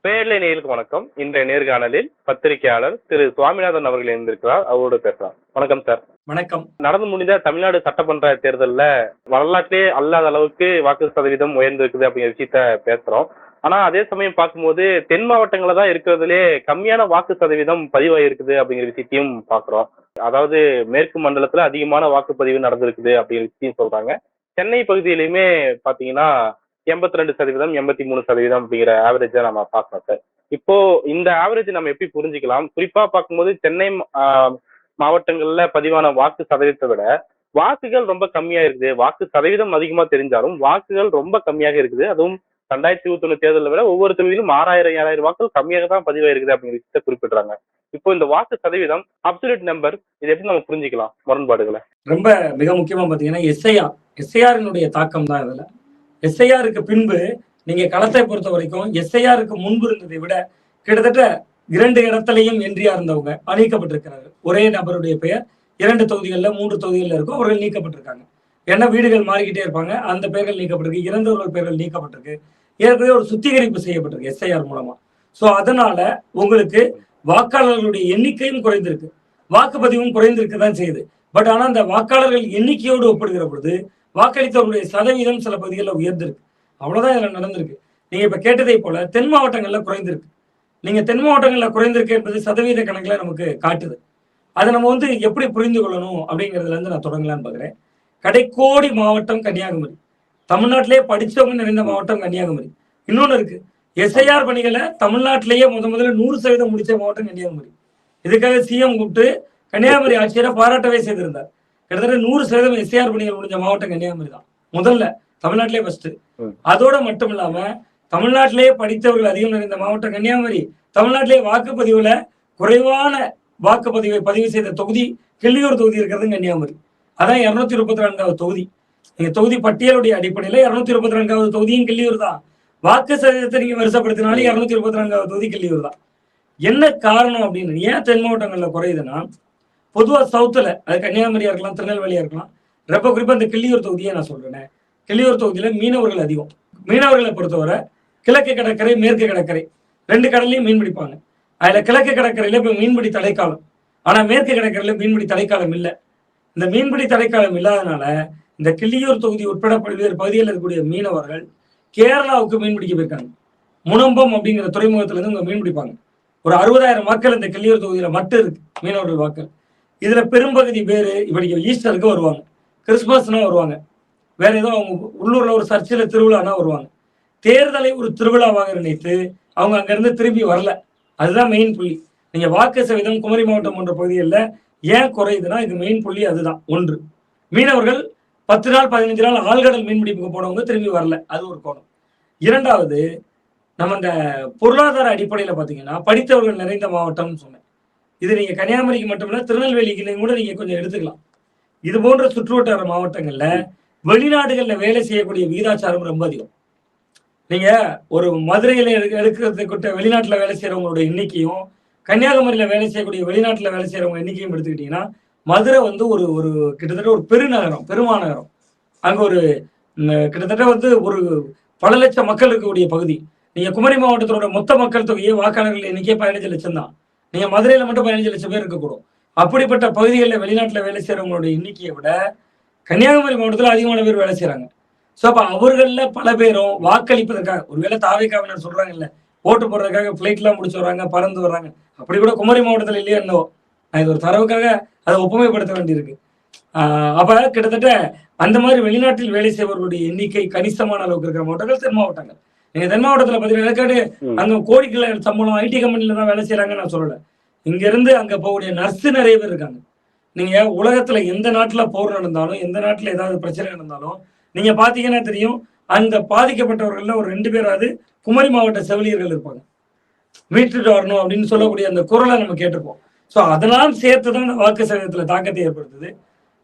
பேரலை நேயர்களுக்கு வணக்கம். இன்றைய நேர்காணலில் பத்திரிகையாளர் திரு சுவாமிநாதன் அவர்கள் இருந்திருக்கிறார். அவரோடு பேசலாம். வணக்கம் சார். வணக்கம். நடந்து முடிந்த தமிழ்நாடு சட்டமன்ற தேர்தலில் வரலாற்றிலே அல்லாத அளவுக்கு வாக்கு சதவீதம் உயர்ந்திருக்குது அப்படிங்கிற விஷயத்த பேசுறோம். ஆனா அதே சமயம் பார்க்கும்போது தென் மாவட்டங்கள தான் இருக்கிறதுலே கம்மியான வாக்கு சதவீதம் பதிவாயிருக்குது அப்படிங்கிற விஷயத்தையும் பாக்குறோம். அதாவது மேற்கு மண்டலத்துல அதிகமான வாக்குப்பதிவு நடந்திருக்குது அப்படிங்கிற விஷயம் சொல்றாங்க. சென்னை பகுதியிலுமே பாத்தீங்கன்னா 82%, 83% அப்படிங்கிற ஆவரேஜா நம்ம பார்க்கலாம் சார். இப்போ இந்த ஆவரேஜ் நம்ம எப்படி புரிஞ்சுக்கலாம்? குறிப்பா பார்க்கும்போது சென்னை மாவட்டங்கள்ல பதிவான வாக்கு சதவீதத்தை விட வாக்குகள் ரொம்ப கம்மியா இருக்குது. வாக்கு சதவீதம் அதிகமா தெரிஞ்சாலும் வாக்குகள் ரொம்ப கம்மியாக இருக்குது. அதுவும் 2021 தேர்தலை விட ஒவ்வொரு தொகுதியிலும் 6000, 7000 வாக்குகள் கம்மியாக தான் பதிவாயிருக்குது அப்படிங்கிற விஷயத்தை குறிப்பிடுறாங்க. இப்போ இந்த வாக்கு சதவீதம் அப்சல்யூட் நம்பர், இதை எப்படி நம்ம புரிஞ்சுக்கலாம் முரண்பாடுகளை? ரொம்ப மிக முக்கியமா பாத்தீங்கன்னா எஸ்ஐஆரினுடைய தாக்கம் தான் இதுல. எஸ்ஐஆருக்கு பின்பு நீங்க களத்தை பொறுத்த வரைக்கும் எஸ்ஐஆருக்கு முன்பு இருந்ததை விட கிட்டத்தட்ட 2 இடத்துலையும் என்ட்ரியா இருந்தவங்க நீக்கப்பட்டிருக்கிறார்கள். ஒரே நபருடைய பெயர் 2 தொகுதிகளில் 3 தொகுதிகளில் இருக்கும், அவர்கள் நீக்கப்பட்டிருக்காங்க. ஏன்னா வீடுகள் மாறிக்கிட்டே இருப்பாங்க, அந்த பெயர்கள் நீக்கப்பட்டிருக்கு, இறந்தவர்கள் பெயர்கள் நீக்கப்பட்டிருக்கு. ஏற்கனவே ஒரு சுத்திகரிப்பு செய்யப்பட்டிருக்கு எஸ்ஐஆர் மூலமா. ஸோ அதனால உங்களுக்கு வாக்காளர்களுடைய எண்ணிக்கையும் குறைந்திருக்கு, வாக்குப்பதிவும் குறைந்திருக்கு தான் செய்யுது. பட் ஆனா அந்த வாக்காளர்கள் எண்ணிக்கையோடு ஒப்பிடுகிற பொழுது வாக்களித்தவர்களுடைய சதவீதம் சில பகுதிகளில் உயர்ந்திருக்கு. அவ்வளவுதான் இதுல நடந்திருக்கு. நீங்க இப்ப கேட்டதை போல தென் மாவட்டங்கள்ல குறைந்திருக்கு. நீங்க தென் மாவட்டங்கள்ல குறைந்திருக்கு என்பது சதவீத கணக்குல நமக்கு காட்டுது. அதை நம்ம எப்படி புரிந்து கொள்ளணும் அப்படிங்கிறதுல இருந்து நான் தொடங்கலான்னு பாக்குறேன். கடைக்கோடி மாவட்டம் கன்னியாகுமரி, தமிழ்நாட்டிலேயே படிச்சவங்க நிறைந்த மாவட்டம் கன்னியாகுமரி. இன்னொன்னு இருக்கு, எஸ்ஐஆர் பணிகளை தமிழ்நாட்டிலேயே முதல்ல 100% முடிச்ச மாவட்டம் கன்னியாகுமரி. இதுக்காக சிஎம் கூப்பிட்டு கன்னியாகுமரி ஆட்சியரை பாராட்டவே செய்திருந்தார். கிட்டத்தட்ட 100% எஸ்ஐஆர் பணிகள் முடிஞ்ச மாவட்டம் கன்னியாகுமரி தான் முதல்ல, தமிழ்நாட்டிலேயே ஃபர்ஸ்ட். அதோட மட்டும் இல்லாம தமிழ்நாட்டிலேயே படித்தவர்கள் அதிகம் நிறைந்த மாவட்டம் கன்னியாகுமரி. தமிழ்நாட்டிலேயே வாக்குப்பதிவுல குறைவான வாக்குப்பதிவை பதிவு செய்த தொகுதி கிள்ளியூர் தொகுதி இருக்கிறது கன்னியாகுமரி. அதான் 234வது தொகுதி. நீங்க தொகுதி பட்டியலுடைய அடிப்படையில 234வது தொகுதியும் கிள்ளியூர் தான். வாக்கு சதவீதத்தை நீங்க வருஷப்படுத்தினாலும் 234வது தொகுதி கிள்ளியூர் தான். என்ன காரணம் அப்படின்னு, ஏன் தென் மாவட்டங்கள்ல குறையுதுன்னா, பொதுவா சவுத்துல, அது கன்னியாகுமரியா இருக்கலாம், திருநெல்வேலியா இருக்கலாம், ரொம்ப குறிப்பா இந்த கிள்ளியூர் தொகுதியை நான் சொல்றேன். கிள்ளியூர் தொகுதியில மீனவர்கள் அதிகம். மீனவர்களை பொறுத்தவரை கிழக்கு கடற்கரை, மேற்கு கடற்கரை 2 கடல்லையும் மீன் பிடிப்பாங்க. அதுல கிழக்கு கடற்கரையில இப்ப மீன்பிடி தடைக்காலம், ஆனா மேற்கு கடற்கரையில மீன்பிடி தடைக்காலம் இல்லை. இந்த மீன்பிடி தடைக்காலம் இல்லாதனால இந்த கிள்ளியூர் தொகுதி உட்பட பல்வேறு பகுதிகளில் இருக்கக்கூடிய மீனவர்கள் கேரளாவுக்கு மீன்பிடிக்க போயிருக்காங்க. முனம்பம் அப்படிங்கிற துறைமுகத்துல இருந்து இங்க மீன் பிடிப்பாங்க. ஒரு 60,000 வாக்கள் இந்த கிள்ளியூர் தொகுதியில மட்டும் இருக்கு, மீனவர்கள் வாக்கள். இதுல பெரும்பகுதி பேரு இப்படி ஈஸ்டருக்கு வருவாங்க, கிறிஸ்துமஸ்னா வருவாங்க, வேற ஏதோ அவங்க உள்ளூர்ல ஒரு சர்ச்சில் திருவிழானா வருவாங்க. தேர்தலை ஒரு திருவிழாவாக நினைத்து அவங்க அங்க இருந்து திரும்பி வரல. அதுதான் மெயின் புள்ளி. நீங்க வாக்கு சதவீதம் குமரி மாவட்டம் போன்ற பகுதிகளில் ஏன் குறையுதுன்னா இது மெயின் புள்ளி அதுதான். ஒன்று, மீனவர்கள் 10 நாள் 15 நாள் ஆழ்கடல் மீன்பிடிப்புக்கு போனவங்க திரும்பி வரல, அது ஒரு கோணம். இரண்டாவது, நம்ம இந்த பொருளாதார அடிப்படையில பாத்தீங்கன்னா படித்தவர்கள் நிறைந்த மாவட்டம்னு சொன்னேன். இது நீங்க கன்னியாகுமரிக்கு மட்டுமில்ல, திருநெல்வேலிக்கு கூட நீங்க கொஞ்சம் எடுத்துக்கலாம். இது போன்ற சுற்றுவட்டார மாவட்டங்கள்ல வெளிநாடுகள்ல வேலை செய்யக்கூடிய விகிதாச்சாரம் ரொம்ப அதிகம். நீங்க ஒரு மதுரையில எடுக்கிறதுக்கு வெளிநாட்டுல வேலை செய்யறவங்களோட எண்ணிக்கையும் கன்னியாகுமரியில வேலை செய்யக்கூடிய வெளிநாட்டுல வேலை செய்யறவங்க எண்ணிக்கையும் எடுத்துக்கிட்டீங்கன்னா, மதுரை ஒரு ஒரு கிட்டத்தட்ட ஒரு பெருநகரம், பெருமாநகரம். அங்க ஒரு கிட்டத்தட்ட ஒரு பல லட்சம் மக்கள் இருக்கக்கூடிய பகுதி. நீங்க குமரி மாவட்டத்தோட மொத்த மக்கள் தொகையை வாக்காளர்கள் எண்ணிக்கை 15 லட்சம் தான். நீங்க மதுரையில மட்டும் 15 லட்சம் பேர் இருக்கக்கூடும். அப்படிப்பட்ட பகுதிகளில் வெளிநாட்டுல வேலை செய்யறவங்களோட எண்ணிக்கையை விட கன்னியாகுமரி மாவட்டத்தில் அதிகமான பேர் வேலை செய்யறாங்க. ஸோ அப்ப அவர்கள்ல பல பேரும் வாக்களிப்பதற்காக, ஒருவேளை தாவேக்காவினர் சொல்றாங்கல்ல, ஓட்டு போடுறதுக்காக பிளைட்லாம் முடிச்சு வர்றாங்க, பறந்து வர்றாங்க, அப்படி கூட குமரி மாவட்டத்தில் இல்லையா என்னவோ, நான் இது ஒரு தரவுக்காக அதை ஒப்புமைப்படுத்த வேண்டியிருக்கு. அப்ப கிட்டத்தட்ட அந்த மாதிரி வெளிநாட்டில் வேலை செய்வர்களுடைய எண்ணிக்கை கணிசமான அளவுக்கு இருக்கிற மாவட்டங்கள் தென் மாவட்டங்கள். நீங்க தென் மாவட்டத்துல பாத்தீங்கன்னா அங்க கோடிக்கணக்கான சம்பளம் ஐடி கம்பெனில தான் வேலை செய்யறாங்கன்னு நான் சொல்லல. இங்க இருந்து அங்க போகக்கூடிய நர்ஸ் நிறைய பேர் இருக்காங்க. நீங்க உலகத்துல எந்த நாட்டுல போர் நடந்தாலும், எந்த நாட்டுல ஏதாவது பிரச்சனை நடந்தாலும் நீங்க பாத்தீங்கன்னா தெரியும், அந்த பாதிக்கப்பட்டவர்கள்ல ஒரு 2 பேராவது குமரி மாவட்ட செவிலியர்கள் இருப்பாங்க. மீட்டுட்டு வரணும் அப்படின்னு சொல்லக்கூடிய அந்த குரலை நம்ம கேட்டிருப்போம். ஸோ அதெல்லாம் சேர்த்துதான் அந்த வாக்கு சதவீதத்துல தாக்கத்தை ஏற்படுத்துது.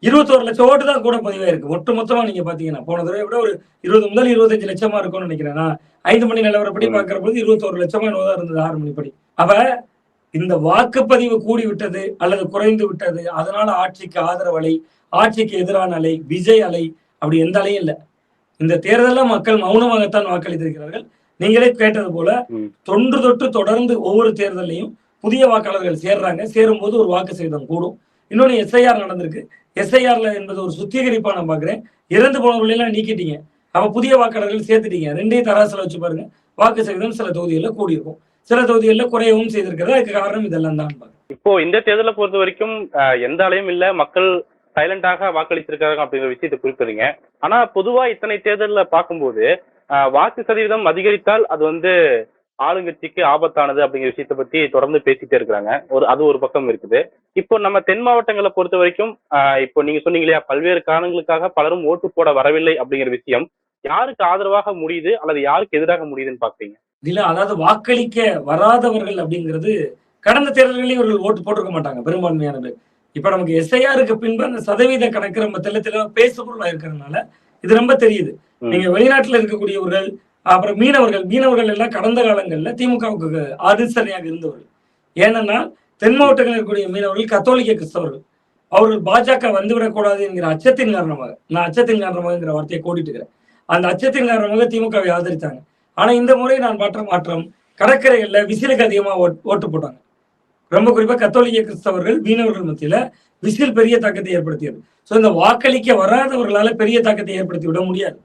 21 லட்சம் ஓட்டு தான் கூட பதிவாயிருக்கு. ஒட்டு மொத்தமா நீங்க பாத்தீங்கன்னா போன தடவை விட ஒரு 20 முதல் 25 லட்சமா இருக்கும்னு நினைக்கிறேன். 5 மணி நிலவரப்படி பாக்குற போது 21 லட்சமா என்னதான் இருந்தது 6 மணிப்படி. அப்ப இந்த வாக்குப்பதிவு கூடி விட்டது அல்லது குறைந்து விட்டது, அதனால ஆட்சிக்கு ஆதரவு அலை, ஆட்சிக்கு எதிரான அலை, விஜய் அலை, அப்படி எந்த அலையும் இல்லை. இந்த தேர்தலில் மக்கள் மௌனமாகத்தான் வாக்களித்திருக்கிறார்கள். நீங்களே கேட்டது போல ம். தொன்று தொட்டு தொடர்ந்து ஒவ்வொரு தேர்தலையும் புதிய வாக்காளர்கள் சேர்றாங்க. சேரும்போது ஒரு வாக்கு சதவீதம் கூடும். இன்னொன்னு எஸ்ஐஆர் நடந்திருக்கு. எஸ்ஐஆர்ல என்பது ஒரு சுத்திகரிப்பா நான் பார்க்கிறேன். இறந்து போனவர்களை எல்லாம் நீக்கிட்டீங்க. அப்ப புதிய வாக்காளர்கள் சேர்த்துட்டீங்க. 2யும் தராசுல வச்சு பாருங்க. வாக்கு சதவீதம் சில தொகுதிகளில் கூடியிருக்கும். சில தொகுதிகளில் குறையவும் செய்திருக்கிறது. அதுக்கு காரணம் இதெல்லாம் தான். இப்போ இந்த தேர்தலை பொறுத்த வரைக்கும் எந்த அலையும் இல்ல, மக்கள் சைலண்டாக வாக்களிச்சிருக்காங்க அப்படிங்கிற விஷயத்தை குறிப்பிடுறீங்க. ஆனா பொதுவா இத்தனை தேர்தல்ல பார்க்கும்போது வாக்கு சதவீதம் அதிகரித்தால் அது வந்து ஆளுங்கட்சிக்கு ஆபத்தானது அப்படிங்கிற விஷயத்தை பத்தி தொடர்ந்து பேசிட்டே இருக்கிறாங்க. அது ஒரு பக்கம் இருக்குது. இப்போ நம்ம தென் மாவட்டங்களை பொறுத்த வரைக்கும் இப்போ நீங்க சொன்னீங்க இல்லையா, பல்வேறு காரணங்களுக்காக பலரும் ஓட்டு போட வரவில்லை அப்படிங்கிற விஷயம் யாருக்கு ஆதரவாக முடியுது அல்லது யாருக்கு எதிராக முடியுதுன்னு பாக்குறீங்க? இல்ல, அதாவது வாக்களிக்க வராதவர்கள் அப்படிங்கிறது கடந்த தேர்தல்களில் இவர்கள் ஓட்டு போட்டிருக்க மாட்டாங்க பெரும்பான்மையான பேர். இப்ப நமக்கு எஸ்ஐஆருக்கு பின்பு அந்த சதவீத கணக்கு நம்ம தெள்ள பேசுபொருளா இருக்கிறதுனால இது ரொம்ப தெரியுது. நீங்க வெளிநாட்டுல இருக்கக்கூடியவர்கள், அப்புறம் மீனவர்கள் எல்லாம் கடந்த காலங்கள்ல திமுகவுக்கு ஆதரிசனையாக இருந்தவர்கள். ஏனென்னா தென் மாவட்டங்களில் இருக்கக்கூடிய மீனவர்கள் கத்தோலிக்க கிறிஸ்தவர்கள். அவர்கள் பாஜக வந்துவிடக்கூடாது என்கிற அச்சத்தின் காரணமாக, நான் அச்சத்தின் காரணமாக வார்த்தையை கோடிட்டு இருக்கிறேன். அந்த அச்சத்தின் காரணமாக திமுகவை ஆதரித்தாங்க. ஆனா இந்த முறை நான் பார்த்த மாற்றம், கடற்கரைகள்ல விசிலுக்கு அதிகமா ஓட்டு போட்டாங்க. ரொம்ப குறிப்பா கத்தோலிக்க கிறிஸ்தவர்கள் மீனவர்கள் மத்தியில விசில் பெரிய தாக்கத்தை ஏற்படுத்தியது. சோ இந்த வாக்களிக்க வராதவர்களால பெரிய தாக்கத்தை ஏற்படுத்தி விட முடியாது.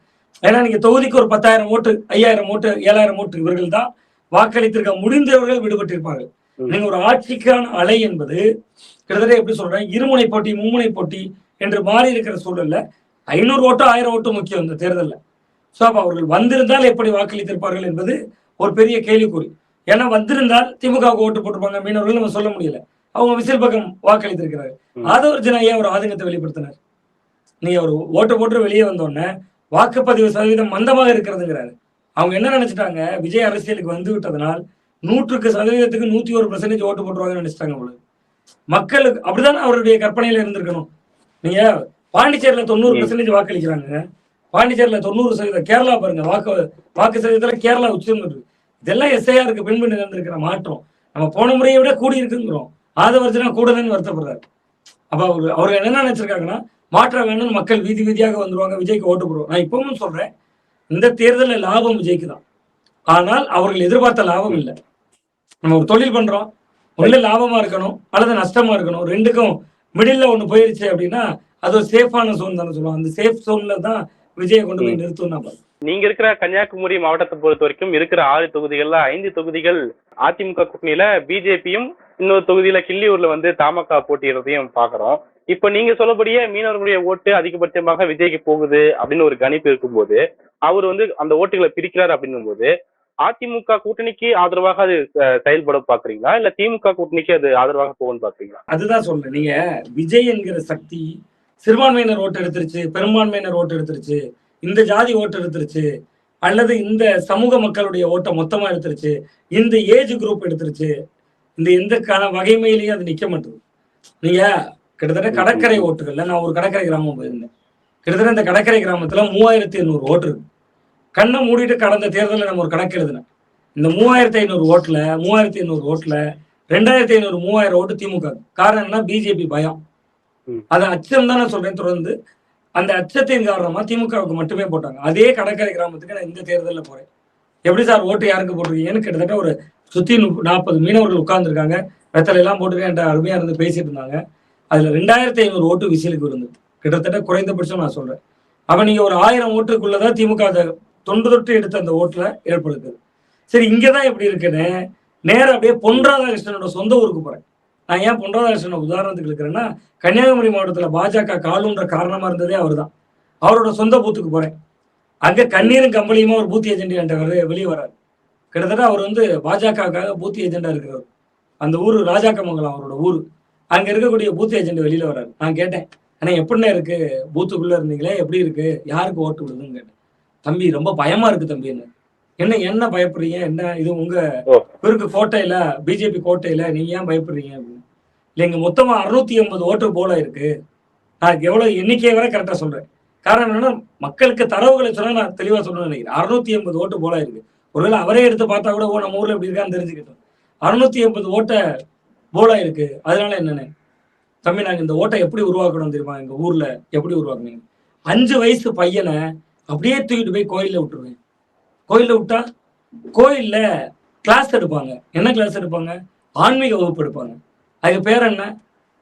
ஏன்னா நீங்க தொகுதிக்கு ஒரு 10,000 ஓட்டு, 5,000 ஓட்டு, 7,000 ஓட்டு இவர்கள் தான் வாக்களித்திருக்க முடிந்தவர்கள் விடுபட்டிருப்பார்கள். நீங்க ஒரு ஆட்சிக்கான அலை என்பது கிட்டத்தட்ட எப்படி சொல்றேன், இருமுனை போட்டி மும்முனை போட்டி என்று மாறி இருக்கிற சூழல்ல 500 ஓட்டு 1000 ஓட்டு முக்கியம் இந்த தேர்தலில். சோ அப்ப அவர்கள் வந்திருந்தால் எப்படி வாக்களித்திருப்பார்கள் என்பது ஒரு பெரிய கேள்விக்குறி. ஏன்னா வந்திருந்தால் திமுகவுக்கு ஓட்டு போட்டிருப்பாங்க மீனவர்கள், நம்ம சொல்ல முடியல. அவங்க விசில் பக்கம் வாக்களித்திருக்கிறார்கள். ஆதவர்ஜனா ஏன் ஒரு ஆதங்கத்தை வெளிப்படுத்தினார்? நீங்க ஒரு ஓட்டு போட்டு வெளியே வந்தோடனே வாக்குப்பதிவு சதவீதம் மந்தமாக இருக்கிறதுங்கிறாரு. அவங்க என்ன நினைச்சிட்டாங்க, விஜய் அரசியலுக்கு வந்து விட்டதனால் 100% 101% ஓட்டு போட்டுருவாங்கன்னு நினைச்சிட்டாங்க. அவ்வளவு மக்களுக்கு அப்படிதான் அவருடைய கற்பனையில இருந்திருக்கணும். நீங்க பாண்டிச்சேரியில 90% வாக்களிக்கிறாங்க. பாண்டிச்சேரியில 90%. கேரளா பாருங்க, வாக்கு சதவீதத்துல கேரளா உச்சம் இருக்கு. இதெல்லாம் எஸ்ஐஆருக்கு பின்பு நடந்திருக்கிற மாற்றம். நம்ம போன முறையை விட கூடி இருக்குங்கிறோம். ஆதவர்ஜனா கூடலன்னு வருத்தப்படுறாரு. அப்ப அவர்கள் என்ன நினைச்சிருக்காங்கன்னா, மாற்றம் வேணும்னு மக்கள் வீதி வீதியாக வந்துருவாங்க, விஜய்க்கு ஓட்டு போடுவோம். நான் இப்பவும் சொல்றேன், இந்த தேர்தலில் லாபம் விஜய்க்கு தான். ஆனால் அவர்கள் எதிர்பார்த்த லாபம் இல்லை. நம்ம ஒரு தொழில் பண்றோம், ஒண்ணு லாபமா இருக்கணும் அல்லது நஷ்டமா இருக்கணும். ரெண்டுக்கும் மிடில்ல ஒண்ணு போயிருச்சு அப்படின்னா அது ஒரு சேஃபான ஜோன் தானே சொல்லுவோம். அந்த சேஃப் ஜோன்ல தான் விஜயை கொண்டு போய் நிறுத்தும். நீங்க இருக்கிற கன்னியாகுமரி மாவட்டத்தை பொறுத்த வரைக்கும் இருக்கிற 6 தொகுதிகள்ல 5 தொகுதிகள் அதிமுக கூட்டணியில பிஜேபியும், இன்னொரு தொகுதியில கிள்ளியூர்ல வந்து தமாக போட்டியிடுறதையும் பாக்குறோம். இப்ப நீங்க சொல்லபடியே மீனவர்களுடைய ஓட்டு அதிகபட்சமாக விஜய்க்கு போகுது அப்படின்னு ஒரு கணிப்பு இருக்கும்போது, அவர் வந்து அந்த ஓட்டுகளை பிரிக்கிறார் அப்படின்னும் போது அதிமுக கூட்டணிக்கு ஆதரவாக அது செயல்பட பாக்குறீங்களா, இல்ல திமுக கூட்டணிக்கு அது ஆதரவாக போகும்னு பாக்குறீங்களா? அதுதான் சொல்றேன். நீங்க விஜய் என்கிற சக்தி சிறுபான்மையினர் ஓட்டு எடுத்துருச்சு, பெரும்பான்மையினர் ஓட்டு எடுத்துருச்சு, இந்த ஜாதி ஓட்டு எடுத்துருச்சு, அல்லது இந்த சமூக மக்களுடைய ஓட்டை மொத்தமா எடுத்துருச்சு, இந்த ஏஜ் குரூப் எடுத்துருச்சு, இந்த எந்த வகைமையிலையும் அது நிக்க மாட்டேங்குது. நீங்க கிட்டத்தட்ட கடற்கரை ஓட்டுகள்ல, நான் ஒரு கடற்கரை கிராமம் போயிருந்தேன். கிட்டத்தட்ட இந்த கடற்கரை கிராமத்துல 3,800 ஓட்டு இருக்கு. கண்ணை மூடிட்டு கடந்த தேர்தலில் நம்ம ஒரு கணக்கு எழுதினேன். இந்த 3,500 ஓட்டுல 2,500 3,000 ஓட்டு திமுக. காரணம் என்ன? பிஜேபி பயம். அது அச்சம் தான் நான் சொல்றேன். தொடர்ந்து அந்த அச்சத்தின் காரணமா திமுகவுக்கு மட்டுமே போட்டாங்க. அதே கடற்கரை கிராமத்துக்கு நான் இந்த தேர்தலில் போறேன். எப்படி சார் ஓட்டு யாருக்கு போட்டிருக்கீங்கன்னு கிட்டத்தட்ட ஒரு சுத்தி 40 மீனவர்கள் உட்கார்ந்துருக்காங்க. வெத்தலை எல்லாம் போட்டுருக்கேன் என்ற அருமையா இருந்து பேசிட்டு இருந்தாங்க. அதுல 2,500 ஓட்டு விசிலுக்கு இருந்தது. கிட்டத்தட்ட குறைந்தபட்சம் நான் சொல்றேன். அப்ப நீங்க ஒரு 1000 ஓட்டுக்குள்ளதான் திமுக தொன்று தொட்டு எடுத்த அந்த ஓட்டுல ஏற்படுத்துது. சரி, இங்கதான் எப்படி இருக்குன்னு நேரம் அப்படியே பொன் ராதாகிருஷ்ணனோட சொந்த ஊருக்கு போறேன். நான் ஏன் பொன் ராதாகிருஷ்ணன் உதாரணத்துக்கு இருக்கிறேன்னா, கன்னியாகுமரி மாவட்டத்துல பாஜக காலுன்ற காரணமா இருந்ததே அவர் தான். அவரோட சொந்த பூத்துக்கு போறேன். அங்க கண்ணீரும் கம்பளியுமா ஒரு பூத் ஏஜென்ட் என்ற வெளியே வர்றாரு. கிட்டத்தட்ட அவர் வந்து பாஜகவுக்காக பூத் ஏஜெண்டா இருக்கிறவர். அந்த ஊரு ராஜாக்கமங்கலம் அவரோட ஊரு. அங்க இருக்கக்கூடிய பூத் ஏஜென்ட் வெளியில வர்றாரு. நான் கேட்டேன், ஆனா எப்படின்னா இருக்கு, பூத்துக்குள்ள இருந்தீங்களே, எப்படி இருக்கு, யாருக்கு ஓட்டு விடுதுன்னு கேட்டேன். தம்பி ரொம்ப பயமா இருக்கு தம்பின்னு. என்ன பயப்படுறீங்க, என்ன இது உங்க இவருக்கு கோட்டையில, பிஜேபி கோட்டையில நீங்க ஏன் பயப்படுறீங்க அப்படின்னு. இல்லைங்க, மொத்தமா 680 ஓட்டு போல இருக்கு. நான் எவ்வளவு எண்ணிக்கையை வரை கரெக்டா சொல்றேன். காரணம் என்னன்னா, மக்களுக்கு தரவுகளை சொன்னா நான் தெளிவா சொல்லணும்னு நினைக்கிறேன். 680 ஓட்டு போல இருக்கு. ஒருவேளை அவரே எடுத்து பார்த்தா கூட நம்ம ஊர்ல எப்படி இருக்கான்னு தெரிஞ்சுக்கிட்டோம். 680 ஓட்ட போலா இருக்கு. அதனால என்னன்னு, தம்பி நாங்க இந்த ஓட்டை எப்படி உருவாக்கணும் தெரியுமா, எங்க ஊர்ல எப்படி உருவாக்குனீங்க, 5 வயசு பையனை அப்படியே தூக்கிட்டு போய் கோயில்ல விட்டுருவேன். கோயில்ல விட்டா கோயில்ல கிளாஸ் எடுப்பாங்க. என்ன கிளாஸ் எடுப்பாங்க? ஆன்மீக வகுப்பு எடுப்பாங்க. அதுக்கு பேர் என்ன?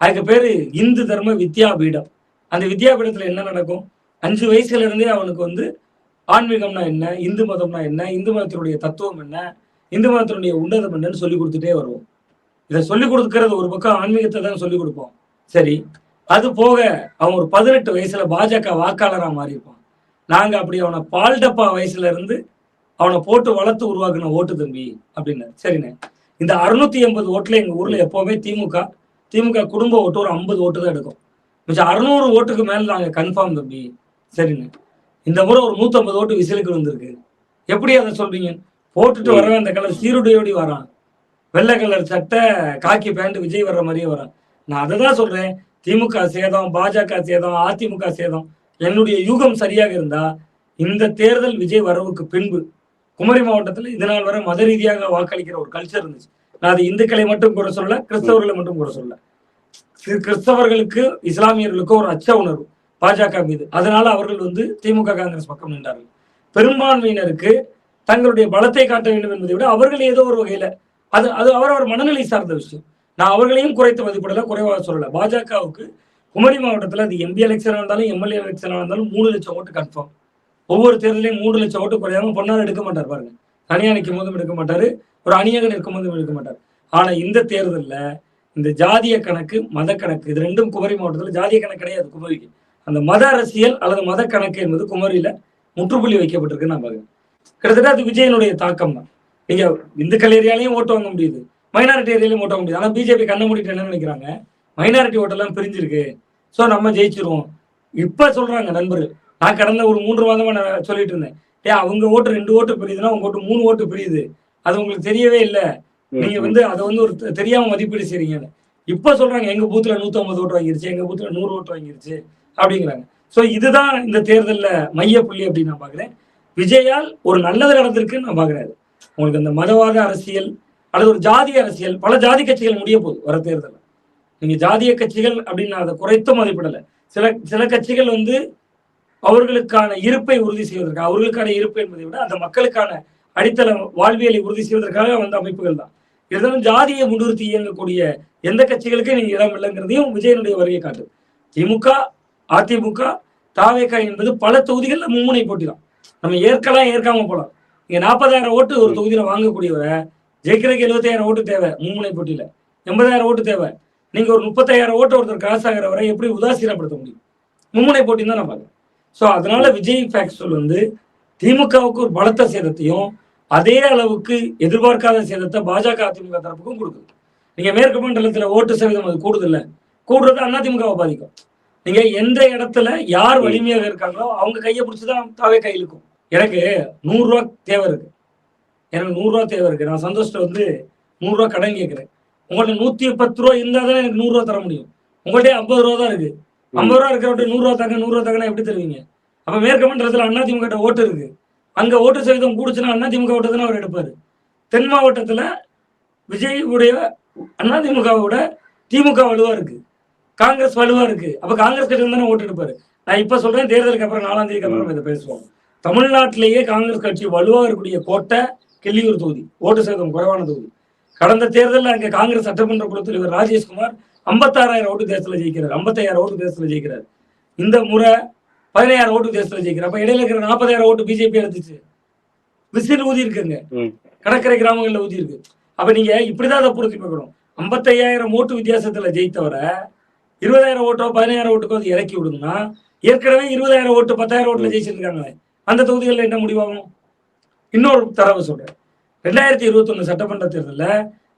அதுக்கு பேரு இந்து தர்ம வித்யாபீடம். அந்த வித்யாபீடத்துல என்ன நடக்கும்? 5 வயசுல இருந்தே அவனுக்கு வந்து ஆன்மீகம்னா என்ன, இந்து மதம்னா என்ன, இந்து மதத்தினுடைய தத்துவம் என்ன, இந்து மதத்தினுடைய உன்னதம் என்னன்னு சொல்லிக் கொடுத்துட்டே வருவோம். இதை சொல்லிக் கொடுக்கிறது ஒரு பக்கம், ஆன்மீகத்தை தான் சொல்லிக் கொடுப்போம். சரி, அது போக அவன் ஒரு 18 வயசுல பாஜக வாக்காளரா மாறி இருப்பான். நாங்க அப்படி அவனை பால் டப்பா வயசுல இருந்து அவனை போட்டு வளர்த்து உருவாக்குன ஓட்டு தம்பி அப்படின்னு. சரிண்ணே, இந்த 680 ஓட்டுல எங்க ஊர்ல எப்பவுமே திமுக குடும்ப ஓட்டு ஒரு 50 ஓட்டு தான் எடுக்கும். மிச்சம் 600 ஓட்டுக்கு மேல நாங்க கன்ஃபார்ம் தம்பி. சரிண்ணே, இந்த முறை ஒரு 150 ஓட்டு விசிலுக்கு வந்திருக்கு. எப்படி அதை சொல்றீங்க? போட்டுட்டு வரவே அந்த கலர் சீருடையோடி வரான், வெள்ளை கலர் சட்டை, காக்கி பேண்ட், விஜய் வர்ற மாதிரியே வரான். நான் அதை தான் சொல்றேன், திமுக சேதம், பாஜக சேதம், அதிமுக சேதம். என்னுடைய யூகம் சரியாக இருந்தா இந்த தேர்தல் விஜய் வரவுக்கு பின்பு குமரி மாவட்டத்தில் இதனால் வரை மத ரீதியாக வாக்களிக்கிற ஒரு கல்ச்சர் இருந்துச்சு. நான் அது இந்துக்களை மட்டும் குறை சொல்ல, கிறிஸ்தவர்களை மட்டும் குறை சொல்ல. கிறிஸ்தவர்களுக்கு இஸ்லாமியர்களுக்கு ஒரு அச்ச உணர்வு பாஜக மீது. அதனால அவர்கள் வந்து திமுக காங்கிரஸ் பக்கம் நின்றார்கள். பெரும்பான்மையினருக்கு தங்களுடைய பலத்தை காட்ட வேண்டும் என்பதை விட அவர்கள் ஏதோ ஒரு வகையில அது அது அவரவர் மனநிலை சார்ந்த விஷயம். நான் அவர்களையும் குறைத்து மதிப்பிடல, குறைவாக சொல்லல. பாஜகவுக்கு குமரி மாவட்டத்தில் அது எம்பி எலெக்ஷன் இருந்தாலும் எம்எல்ஏ எலெக்ஷன் இருந்தாலும் 3 லட்சம் ஓட்டு கன்ஃபார்ம். ஒவ்வொரு தேர்தலையும் 3 லட்சம் ஓட்டு குறையாம பொன்னார் எடுக்க மாட்டார் பாருங்க. தனியா நிற்கும் போதும் எடுக்க மாட்டாரு, ஒரு அணியாக நிற்கும் போதும் எடுக்க மாட்டார். ஆனா இந்த தேர்தலில் இந்த ஜாதிய கணக்கு, மத கணக்கு, இது ரெண்டும் குமரி மாவட்டத்தில் ஜாதிய கணக்கு கிடையாது குமரிக்கு. அந்த மத அரசியல் அல்லது மத கணக்கு என்பது குமரியில முற்றுப்புள்ளி வைக்கப்பட்டிருக்கு. நான் பாருங்க, கிட்டத்தட்ட அது விஜயனுடைய தாக்கம் தான். நீங்க இந்துக்கள் ஏரியாலையும் ஓட்டு வாங்க முடியுது, மைனாரிட்டி ஏரியாலையும் ஓட்ட முடியுது. ஆனா பிஜேபி கண்ண மூடிட்டு என்ன நினைக்கிறாங்க? மைனாரிட்டி ஓட்டெல்லாம் பிரிஞ்சிருக்கு, ஸோ நம்ம ஜெயிச்சிருவோம். இப்ப சொல்றாங்க நண்பர்கள், நான் கடந்த ஒரு 3 மாதமா நான் சொல்லிட்டு இருந்தேன், அவங்க ஓட்டு 2 ஓட்டு பிரியுதுன்னா உங்க ஓட்டு 3 ஓட்டு பிரியுது, அது உங்களுக்கு தெரியவே இல்லை, நீங்க வந்து அதை வந்து ஒரு தெரியாம மதிப்பீடு செய்றீங்கன்னு. இப்ப சொல்றாங்க எங்க பூத்துல 150 ஓட்டு வாங்கிருச்சு, எங்க பூத்துல 100 ஓட்டு வாங்கிருச்சு அப்படிங்கிறாங்க. ஸோ இதுதான் இந்த தேர்தல்ல மைய புள்ளி அப்படின்னு நான் பாக்குறேன். விஜயால் ஒரு நல்லது நடந்திருக்குன்னு நான் பாக்குறேன். உங்களுக்கு அந்த மதவாத அரசியல் அல்லது ஒரு ஜாதிய அரசியல், பல ஜாதி கட்சிகள் முடிய போகுது வர தேர்தல். நீங்க ஜாதிய கட்சிகள் அப்படின்னு அதை குறைத்து மதிப்பிடல. சில கட்சிகள் வந்து அவர்களுக்கான இருப்பை உறுதி செய்வதற்காக, அவர்களுக்கான இருப்பு என்பதை விட அந்த மக்களுக்கான அடித்தள வாழ்வியலை உறுதி செய்வதற்காக வந்த அமைப்புகள் தான். இருந்தாலும் ஜாதியை முன்னிறுத்தி இயங்கக்கூடிய எந்த கட்சிகளுக்கும் நீங்க இடம் இல்லைங்கிறதையும் விஜயனுடைய வருகை காட்டுது. திமுக, அதிமுக, தாவேகா என்பது பல தொகுதிகள்ல மும்முனை போட்டி தான். நம்ம ஏற்கலாம், ஏற்காம போலாம். நீங்க 40,000 ஓட்டு ஒரு தொகுதியில வாங்கக்கூடியவரை ஜெயிக்கிறதுக்கு 75,000 ஓட்டு தேவை. மும்முனை போட்டியில 80,000 ஓட்டு தேவை. நீங்க ஒரு 35,000 ஓட்டு ஒருத்தர் கிராஸ் ஆகிற வரை எப்படி உதாசீனப்படுத்த முடியும்? மும்முனை போட்டி தான் நான் பார்க்குறேன். ஸோ அதனால விஜய் ஃபேக்சுவல் வந்து திமுகவுக்கு ஒரு பலத்த சேதத்தையும் அதே அளவுக்கு எதிர்பார்க்காத சேதத்தை பாஜக, அதிமுக தரப்புக்கும் கொடுக்குது. நீங்க மேற்கு மண்டலத்துல ஓட்டு சதவீதம் அது கூடுதல்ல, கூடுறது அதிமுகவை பாதிக்கும். நீங்க எந்த இடத்துல யார் வலிமையாக இருக்காங்களோ அவங்க கையை பிடிச்சுதான் தாவே கை இழுக்கும். எனக்கு 100 ரூபா தேவை இருக்கு, எனக்கு 100 ரூபா தேவை இருக்கு, நான் சந்தோஷத்தை வந்து 100 ரூபா கடன் கேட்கிறேன். உங்கள்ட்ட 110 ரூபா இருந்தா தான் எனக்கு 100 ரூபா தர முடியும். உங்கள்கிட்ட 50 ரூபா தான் இருக்கு. 50 ரூபா இருக்கிறவட்ட 100 ரூபா தாங்க, 100 ரூபா தாங்கன்னா எப்படி தருவீங்க? அப்ப மேற்கு மண்டலத்துல அதிமுக ஓட்டு இருக்கு, அங்க ஓட்டு சதவீதம் கூடுச்சுன்னா அதிமுக ஓட்டு தானே அவர் எடுப்பாரு. தென் மாவட்டத்துல விஜய் உடைய அதிமுகவோட திமுக வலுவா இருக்கு, காங்கிரஸ் வலுவா இருக்கு. அப்ப காங்கிரஸ் கட்சி தானே ஓட்டு எடுப்பாரு. நான் இப்ப சொல்றேன், தேர்தலுக்கு அப்புறம் 4ஆம் தேதிக்கு அப்புறம் இதை பேசுவோம். தமிழ்நாட்டிலேயே காங்கிரஸ் கட்சி வலுவா இருக்கக்கூடிய கோட்டை கிள்ளியூர் தொகுதி, ஓட்டு சதவீதம் குறைவான தொகுதி. கடந்த தேர்தலில் அங்க காங்கிரஸ் சட்டமன்ற குழு தலைவர் ராஜேஷ்குமார் 56,000 ஓட்டு தேசத்துல ஜெயிக்கிறார், 55,000 ஓட்டு தேசத்துல ஜெயிக்கிறார். இந்த முறை 17,000 ஓட்டு தேசத்துல ஜெயிக்கிறார். அப்ப இடையில இருக்கிற 40,000 ஓட்டு பிஜேபி எடுத்துச்சு, விசில் ஊதி இருக்குங்க, கடற்கரை கிராமங்கள்ல ஊதி இருக்கு. அப்ப நீங்க இப்படிதான் அதை பொருத்தி பார்க்கணும். 55,000 ஓட்டு வித்தியாசத்துல ஜெயித்தவரை 20,000 ஓட்டோ 15,000 ஓட்டுக்கோ அது இறக்கி விடுங்கன்னா, ஏற்கனவே 20,000 ஓட்டு 10,000 ஓட்டுல ஜெயிச்சிருக்காங்க, அந்த தொகுதிகளில் என்ன முடிவாகும்? இன்னொரு தரவு சொல்றேன், 2021 சட்டமன்ற தேர்தலில்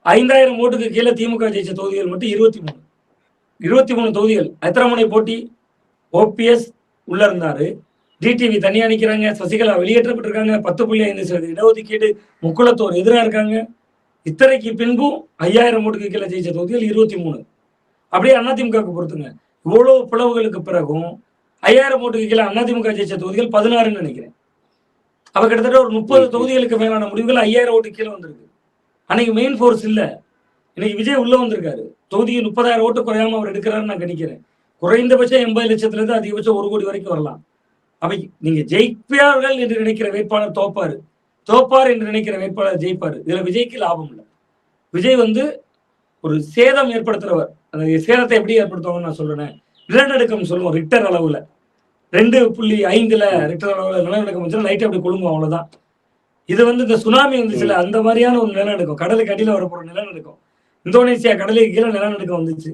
5,000 ஓட்டுக்கு கீழே திமுக ஜெயிச்ச தொகுதிகள் மட்டும் 23 தொகுதிகள். எத்தனை முனை போட்டி? ஓபிஎஸ் உள்ள இருந்தாரு, டிடிவி தனியா நிக்கிறாங்க, சசிகலா வெளியேற்றப்பட்டிருக்காங்க, 10.5% இடஒதுக்கீடு, முக்குளத்தோர் எதிராக இருக்காங்க. இத்தனைக்கு பின்பும் 5,000 ஓட்டுக்கு கீழே ஜெயிச்ச தொகுதிகள் 23. அப்படியே அதிமுகவுக்கு பொறுத்துங்க, இவ்வளவு பிளவுகளுக்கு பிறகும் 5,000 ஓட்டுக்கு கீழே அதிமுக ஜெயிச்ச தொகுதிகள் 16ன்னு நினைக்கிறேன். அவ கிட்டத்தட்ட ஒரு 30 தொகுதிகளுக்கு மேலான முடிவுகள் 5,000 ஓட்டு கீழே வந்திருக்கு. அன்னைக்கு மெயின் ஃபோர்ஸ் இல்ல, இன்னைக்கு விஜய் உள்ள வந்திருக்காரு. தொகுதிக்கு 30,000 ஓட்டு குறையாம அவர் எடுக்கிறாருன்னு நான் கணிக்கிறேன். குறைந்தபட்சம் 80 லட்சத்துல இருந்து அதிகபட்சம் 1 கோடி வரைக்கும் வரலாம். அப்ப நீங்க ஜெயிப்பார்கள் என்று நினைக்கிற வேட்பாளர் தோப்பாரு, தோப்பார் என்று நினைக்கிற வேட்பாளர் ஜெயிப்பார். இதுல விஜய்க்கு லாபம் இல்லை. விஜய் வந்து ஒரு சேதம் ஏற்படுத்துறவர். அந்த சேதத்தை எப்படி ஏற்படுத்துவாங்கன்னு நான் சொல்றேன். நிலநடுக்கம் சொல்லுவோம் ரிக்டர் அளவுல 2.5 ரிக்டர் அளவுல நிலநடுக்கம் வந்துச்சுன்னா லைட் அப்படி குழுங்கும், அவ்வளவுதான். இது வந்து இந்த சுனாமி வந்துச்சுல அந்த மாதிரியான ஒரு நிலநடுக்கம், கடலுக்கு அடியில வரப்போற நிலநடுக்கம். இந்தோனேசியா கடலுக்கு கீழே நிலநடுக்கம் வந்துச்சு,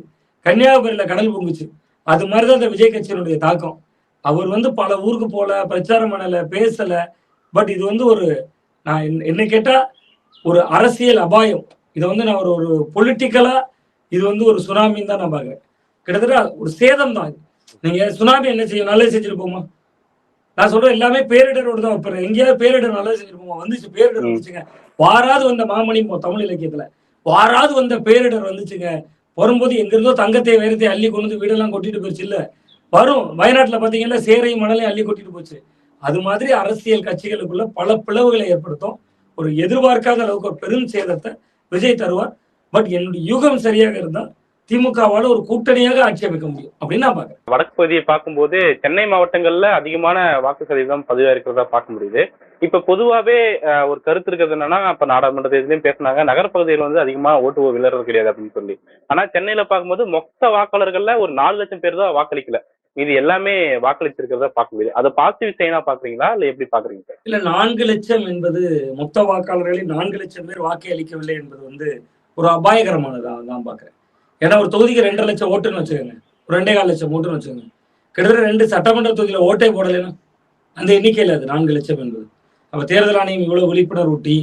கன்னியாகுமரியில கடல் பொங்குச்சு. அது மாதிரிதான் இந்த விஜய் கட்சியினுடைய தாக்கம். அவர் வந்து பல ஊருக்கு போல, பிரச்சாரம் பண்ணல, பேசல. பட் இது வந்து ஒரு, நான் என்ன கேட்டா ஒரு அரசியல் அபாயம். இதை வந்து நான் ஒரு பொலிட்டிக்கலா இது வந்து ஒரு சுனாமின்னு தான் நான் பாக்குறேன். கிட்டத்தட்ட ஒரு சேதம் தான். நீங்க சுனாமி என்ன செய்யும்? நல்லது செஞ்சிருப்போமா? நான் சொல்றேன் எல்லாமே பேரிடரோடு தான் வைப்பேன். எங்கேயாவது பேரிடர் நல்லது செஞ்சிருப்போமா? வந்துச்சு, பேரிடர் வந்துச்சுங்க. வாராது வந்த மாமணி தமிழ் இலக்கியத்துல வாராது வந்த பேரிடர் வந்துச்சுங்க. வரும்போது எங்க இருந்தோ தங்கத்தை வைரத்தை அள்ளி கொண்டு வந்து வீடெல்லாம் கொட்டிட்டு போச்சு. இல்ல வரும், வயநாட்டுல பாத்தீங்கன்னா சேரையும் மணலையும் அள்ளி கொட்டிட்டு போச்சு. அது மாதிரி அரசியல் கட்சிகளுக்குள்ள பல பிளவுகளை ஏற்படுத்தும். ஒரு எதிர்பார்க்காத அளவுக்கு ஒரு பெரும் சேதத்தை விஜய் தருவார். பட் என்னுடைய யூகம் சரியாக இருந்தா திமுகவால ஒரு கூட்டணியாக ஆட்சி அமைக்க முடியும் அப்படின்னு நான் பாக்குறேன். வடக்கு பகுதியை பார்க்கும்போது சென்னை மாவட்டங்கள்ல அதிகமான வாக்கு சதவீதம் பதிவா இருக்கிறதா பார்க்க முடியுது. இப்ப பொதுவாவே ஒரு கருத்து இருக்கிறது என்னன்னா, இப்ப நாடாளுமன்ற தேர்தலையும் பேசினாங்க, நகர்ப்பகுதியில் வந்து அதிகமா ஓட்டு விழுறது கிடையாது அப்படின்னு சொல்லி. ஆனா சென்னையில பார்க்கும்போது மொத்த வாக்காளர்கள்ல ஒரு 4 லட்சம் பேர் தான் வாக்களிக்கல. இது எல்லாமே வாக்களிச்சிருக்கிறதா பார்க்க முடியுது. அதை பாசிட்டிவ் சைனா பாக்குறீங்களா இல்ல எப்படி பாக்குறீங்க? இல்ல, 4 லட்சம் என்பது மொத்த வாக்காளர்களில் 4 லட்சம் பேர் வாக்கை அளிக்கவில்லை என்பது வந்து ஒரு அபாயகரமானதான் நான் பாக்குறேன். ஏன்னா ஒரு தொகுதிக்கு 2.5 லட்சம் ஓட்டுன்னு வச்சுக்கோங்க, ஒரு 2.25 லட்சம் ஓட்டுன்னு வச்சுக்கோங்க. கிட்டத்தட்ட 2 சட்டமன்ற தொகுதியில ஓட்டே போடலைன்னா அந்த எண்ணிக்கையில் அது 4 லட்சம் என்பது. அப்ப தேர்தல் ஆணையம் இவ்வளவு விழிப்புணர்வு ஊட்டி,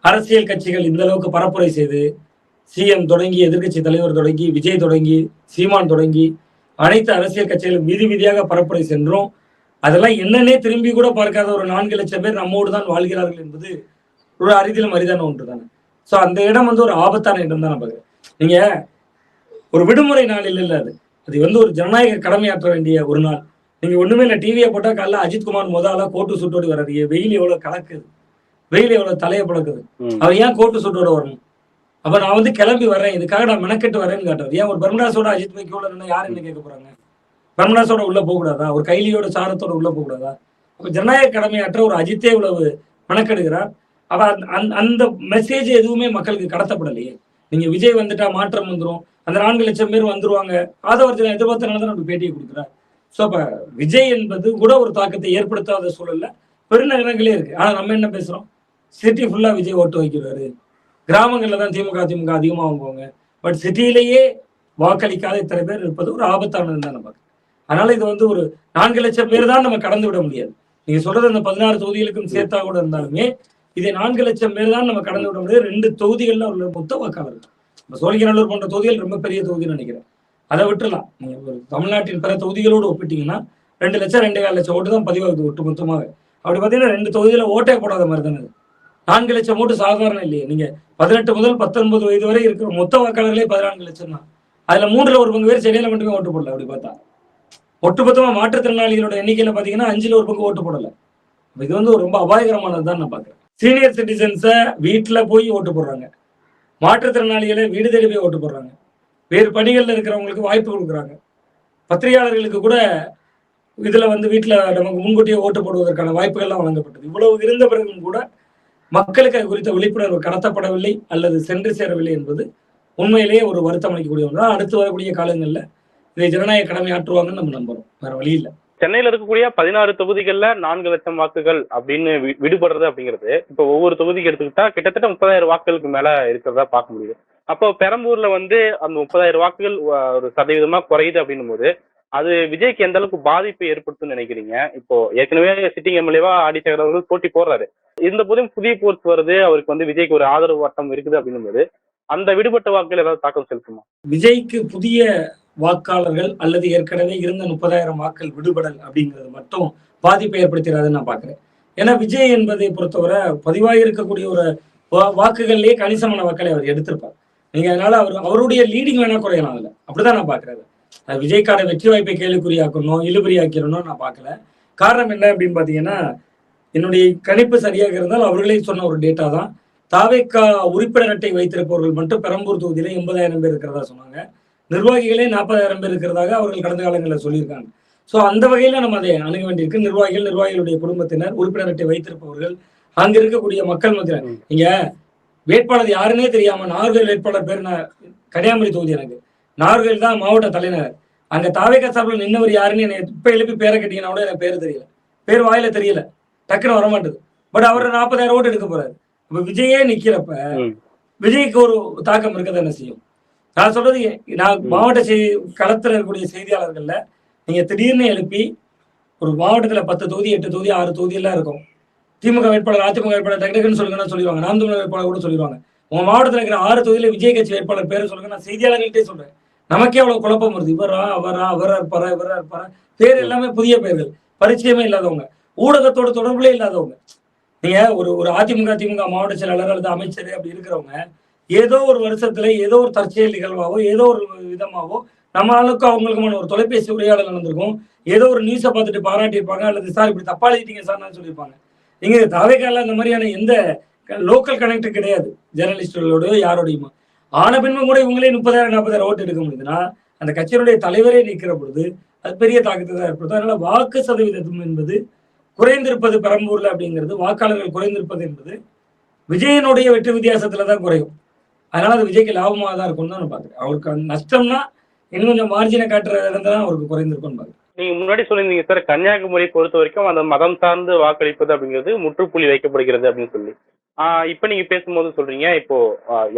அரசியல் கட்சிகள் இந்த அளவுக்கு பரப்புரை செய்து, சிஎம் தொடங்கி, எதிர்கட்சி தலைவர் தொடங்கி, விஜய் தொடங்கி, சீமான் தொடங்கி, அனைத்து அரசியல் கட்சிகளும் வீதி வீதியாக பரப்புரை சென்றோம். அதெல்லாம் என்னன்னே திரும்பி கூட பார்க்காத ஒரு 4 லட்சம் பேர் நம்மோடு தான் வாழ்கிறார்கள் என்பது ஒரு அரிதிலும் அரிதான ஒன்று தானே. ஸோ அந்த இடம் வந்து ஒரு ஆபத்தான இடம் தான். நம்ம நீங்க ஒரு விடுமுறை நாள் இல்ல, அது வந்து ஒரு ஜனநாயக கடமையாற்ற வேண்டிய ஒரு நாள். நீங்க ஒண்ணுமே இல்லை, டிவியை போட்டா காலைல அஜித்குமார் முதல்ல கோட்டு சுட்டோடி வர்றாரு. வெயில் எவ்வளவு கலக்குது, வெயில் எவ்வளவு தலையை பழக்குது, அவர் ஏன் கோட்டு சுட்டோட வரணும்? அப்ப நான் வந்து கிளம்பி வரேன், இதுக்காக நான் மெனக்கெட்டு வரேன்னு காட்டுறது. ஏன் ஒரு பர்மடாஸோட அஜித் வைக்கோல யாரு என்ன கேட்க போறாங்க? பர்மடாஸோட உள்ள போக கூடாதா? ஒரு கைலியோட சாரத்தோட உள்ள போக கூடாதா? அப்ப ஜனநாயக கடமையாற்ற ஒரு அஜித்தே இவ்வளவு மெனக்கெடுகிறார். அவ அந்த மெசேஜ் எதுவுமே மக்களுக்கு கடத்தப்படலையே. நீங்க விஜய் வந்துட்டா மாற்றம் வந்துடும், அந்த 4 லட்சம் பேர் வந்துருவாங்க, ஆதவர்ஜன எதிர்பார்த்தனால தான் நம்ம பேட்டியை கொடுக்குறாரு. ஸோ அப்ப விஜய் என்பது கூட ஒரு தாக்கத்தை ஏற்படுத்தாத சூழல்ல பெருநகரங்களே இருக்கு. ஆனா நம்ம என்ன பேசுறோம்? சிட்டி ஃபுல்லா விஜய் ஓட்டு வைக்கிறாரு, கிராமங்கள்ல தான் திமுக அதிகமா வாங்குவாங்க. பட் சிட்டியிலேயே வாக்களிக்காத இத்தனை பேர் இருப்பது ஒரு ஆபத்தானது தான் நமக்கு. அதனால இது வந்து ஒரு 4 லட்சம் பேர் தான் நம்ம கடந்து விட முடியாது. நீங்க சொல்றது அந்த 16 தொகுதிகளுக்கும் சேர்த்தா கூட இருந்தாலுமே இதை 4 லட்சம் பேர் தான் நம்ம கடந்து விட முடியாது. 2 தொகுதிகள்ல உள்ள மொத்த வாக்காளர்கள். சோழிங்கநல்லூர் போன்ற தொகுதிகள் ரொம்ப பெரிய தொகுதின்னு நினைக்கிறேன், அதை விட்டுலாம். நீங்க ஒரு தமிழ்நாட்டின் பிற தொகுதிகளோடு ஒப்பிட்டீங்கன்னா 2 லட்சம் 2.25 லட்சம் ஓட்டு தான் பதிவாகுது ஒட்டு மொத்தமாக. அப்படி பார்த்தீங்கன்னா 2 தொகுதியில ஓட்டே போடாத மாதிரி தானே. 4 லட்சம் ஓட்டு சாதாரணம் இல்லையே. நீங்க 18 முதல் 19 வயது வரை இருக்கிற மொத்த வாக்காளர்களே 14 லட்சம் தான். அதுல 3 ஒரு பங்கு பேர் சென்னையில மட்டுமே ஓட்டு போடல. அப்படி பார்த்தா ஒட்டுமொத்தமா மாற்றுத்திறனாளிகளோட எண்ணிக்கையில பாத்தீங்கன்னா 5 ஒரு பங்கு ஓட்டு போடல. இது வந்து ரொம்ப அபாயகரமானது தான் நான் பாக்குறேன். சீனியர் சிட்டிசன்ஸை வீட்டுல போய் ஓட்டு போடுறாங்க, மாற்றுத்திறனாளிகளை வீடு தேடி போய் ஓட்டு போடுறாங்க, வேறு பணிகள்ல இருக்கிறவங்களுக்கு வாய்ப்பு கொடுக்குறாங்க, பத்திரிகையாளர்களுக்கு கூட இதுல வந்து வீட்டுல நமக்கு முன்கூட்டியே ஓட்டு போடுவதற்கான வாய்ப்புகள்லாம் வழங்கப்பட்டது. இவ்வளவு இருந்த பிறகும் கூட மக்களுக்கு அது குறித்த விழிப்புணர்வு கடத்தப்படவில்லை அல்லது சென்று சேரவில்லை என்பது உண்மையிலேயே ஒரு வருத்தம் அளிக்கக்கூடிய ஒன்று தான். அடுத்து வரக்கூடிய காலங்களில் இதை ஜனநாயக கடமை ஆற்றுவாங்கன்னு நம்ம நம்புறோம், வேற வழி இல்லை. சென்னையில இருக்கக்கூடிய 16 தொகுதிகள்ல 4 லட்சம் வாக்குகள் அப்படின்னு விடுபடுறது அப்படிங்கிறது இப்போ ஒவ்வொரு தொகுதிக்கு எடுத்துக்கிட்டா கிட்டத்தட்ட 30,000 வாக்குகளுக்கு மேல இருக்கிறதா பார்க்க முடியுது. அப்போ பெரம்பூர்ல வந்து அந்த 30,000 வாக்குகள் ஒரு சதவீதமா குறையுது அப்படின்னும் போது அது விஜய்க்கு எந்த அளவுக்கு பாதிப்பை ஏற்படுத்தும்னு நினைக்கிறீங்க? இப்போ ஏற்கனவே சிட்டிங் எம்எல்ஏவா ஆதிசேகர் அவர்கள் போட்டி போடுறாரு, இருந்த போதும் புதிய போர்ஸ் வருது, அவருக்கு வந்து விஜய்க்கு ஒரு ஆதரவு வட்டம் இருக்குது அப்படின்னும் போது அந்த விடுபட்ட வாக்குகள் ஏதாவது தாக்கம் செலுத்துமா? விஜய்க்கு புதிய வாக்காளர்கள் அல்லது ஏற்கனவே இருந்த 30,000 வாக்குகள் விடுபடல் அப்படிங்கிறது மட்டும் பாதிப்பை ஏற்படுத்திடாதுன்னு நான் பாக்குறேன். ஏன்னா விஜய் என்பதை பொறுத்தவரை பதிவாக இருக்கக்கூடிய ஒரு வாக்குகள்லயே கணிசமான வாக்களை அவர் எடுத்திருப்பார். நீங்க அதனால அவருடைய லீடிங் வேணா குறையலாம், அதுல அப்படிதான் நான் பாக்குறேன். விஜய்க்கான வெற்றி வாய்ப்பை கேள்விக்குறியாக்கணும், இழுபறியாக்கணும் நான் பார்க்கல. காரணம் என்ன அப்படின்னு பாத்தீங்கன்னா, என்னுடைய கணிப்பு சரியாக இருந்தால் அவர்களே சொன்ன ஒரு டேட்டா தான். தாவேக்கா உறுப்பினர் அட்டை வைத்திருப்பவர்கள் மட்டும் பெரம்பூர் தொகுதியில 80,000 பேர் இருக்கிறதா சொன்னாங்க. நிர்வாகிகளே 40,000 பேர் இருக்கிறதாக அவர்கள் கடந்த காலங்களில் சொல்லியிருக்காங்க. ஸோ அந்த வகையில நம்ம அதை அணுக வேண்டியிருக்கு. நிர்வாகிகளுடைய குடும்பத்தினர், உறுப்பினர் அட்டை வைத்திருப்பவர்கள், அங்க இருக்கக்கூடிய மக்கள் மத்தியில. இங்க வேட்பாளர் யாருன்னே தெரியாம நாகர்கோவில் வேட்பாளர் பேர் கன்னியாகுமரி தொகுதி, எனக்கு நாகர்கோவில் தான் மாவட்ட தலைநகர். அங்க தாவேகா சார்பில் நின்னவர் யாருன்னு எனக்கு இப்ப எழுப்பி பேரை கேட்டீங்கன்னா கூட எனக்கு பேர் தெரியல, பேர் வாயில தெரியல, டக்குன்னு வரமாட்டுது. பட் அவர் 40,000 ஓட்டு எடுக்க போறாரு. இப்ப விஜயே நிக்கிறப்ப விஜய்க்கு ஒரு தாக்கம் இருக்கதான் என்ன செய்யும். நான் சொல்றது, நான் மாவட்ட களத்துல இருக்கக்கூடிய செய்தியாளர்கள்ல நீங்க திடீர்னு எழுப்பி ஒரு மாவட்டத்துல 10 தொகுதி 8 தொகுதி 6 தொகுதி எல்லாம் இருக்கும், திமுக வேட்பாளர் அதிமுக வேட்பாளர் டக்குன்னு சொல்லுங்கன்னா சொல்லிடுவாங்க, நாம் தமிழர் வேட்பாளர் கூட சொல்லிடுவாங்க. உங்க மாவட்டத்தில் இருக்கிற 6 தொகுதியில விஜய் கட்சி வேட்பாளர் பேரை சொல்லுங்க. நான் செய்தியாளர்கள்ட்டே சொல்றேன், நமக்கே அவ்வளவு குழப்பம் வருது. இவரா அவரா இருப்பாரா பேர் எல்லாமே புதிய பெயர்கள், பரிச்சயமே இல்லாதவங்க, ஊடகத்தோட தொடர்புலே இல்லாதவங்க. நீங்க ஒரு அதிமுக திமுக மாவட்ட செயலாளர் அல்லது அமைச்சர் அப்படி இருக்கிறவங்க ஏதோ ஒரு வருஷத்துல ஏதோ ஒரு தற்செயல் நிகழ்வாவோ ஏதோ ஒரு விதமாவோ நம்மளுக்கு அவங்களுக்குமான ஒரு தொலைபேசி உரையாடல் நடந்திருக்கும், ஏதோ ஒரு நியூஸை பார்த்துட்டு பாராட்டியிருப்பாங்க, அல்லது சார் இப்படி தப்பா எழுதிட்டீங்க சார் சொல்லியிருப்பாங்க. இங்க தாவேக்கால அந்த மாதிரியான எந்த லோக்கல் கனெக்ட் கிடையாது ஜெர்னலிஸ்டுகளோடய யாரோடையுமா. ஆன பின்பும் கூட இவங்களே 30,000 40,000 ஓட்டு எடுக்க முடியுதுன்னா அந்த கட்சியினுடைய தலைவரே நிற்கிற பொழுது அது பெரிய தாக்கத்தை தான் ஏற்படுத்தும். அதனால வாக்கு சதவீதம் என்பது குறைந்திருப்பது பெரம்பூர்ல அப்படிங்கிறது, வாக்காளர்கள் குறைந்திருப்பது என்பது விஜயனுடைய வெற்றி வித்தியாசத்துல தான் குறையும். அதனால அது விஜய்க்கு லாபமாக தான் இருக்கும்னு தான் நான் பாக்குறேன். அவருக்கு நஷ்டம்னா இன்னும் கொஞ்சம் மார்ஜினை காட்டுற இடத்துல தான் அவருக்கு குறைந்திருக்கும்னு பாக்குறேன். நீங்க முன்னாடி சொல்லியிருந்தீங்க சார், கன்னியாகுமரி பொறுத்த வரைக்கும் அந்த மதம் சார்ந்து வாக்களிப்பது அப்படிங்கிறது முற்றுப்புள்ளி வைக்கப்படுகிறது அப்படின்னு சொல்லி. இப்ப நீங்க பேசும்போது சொல்றீங்க, இப்போ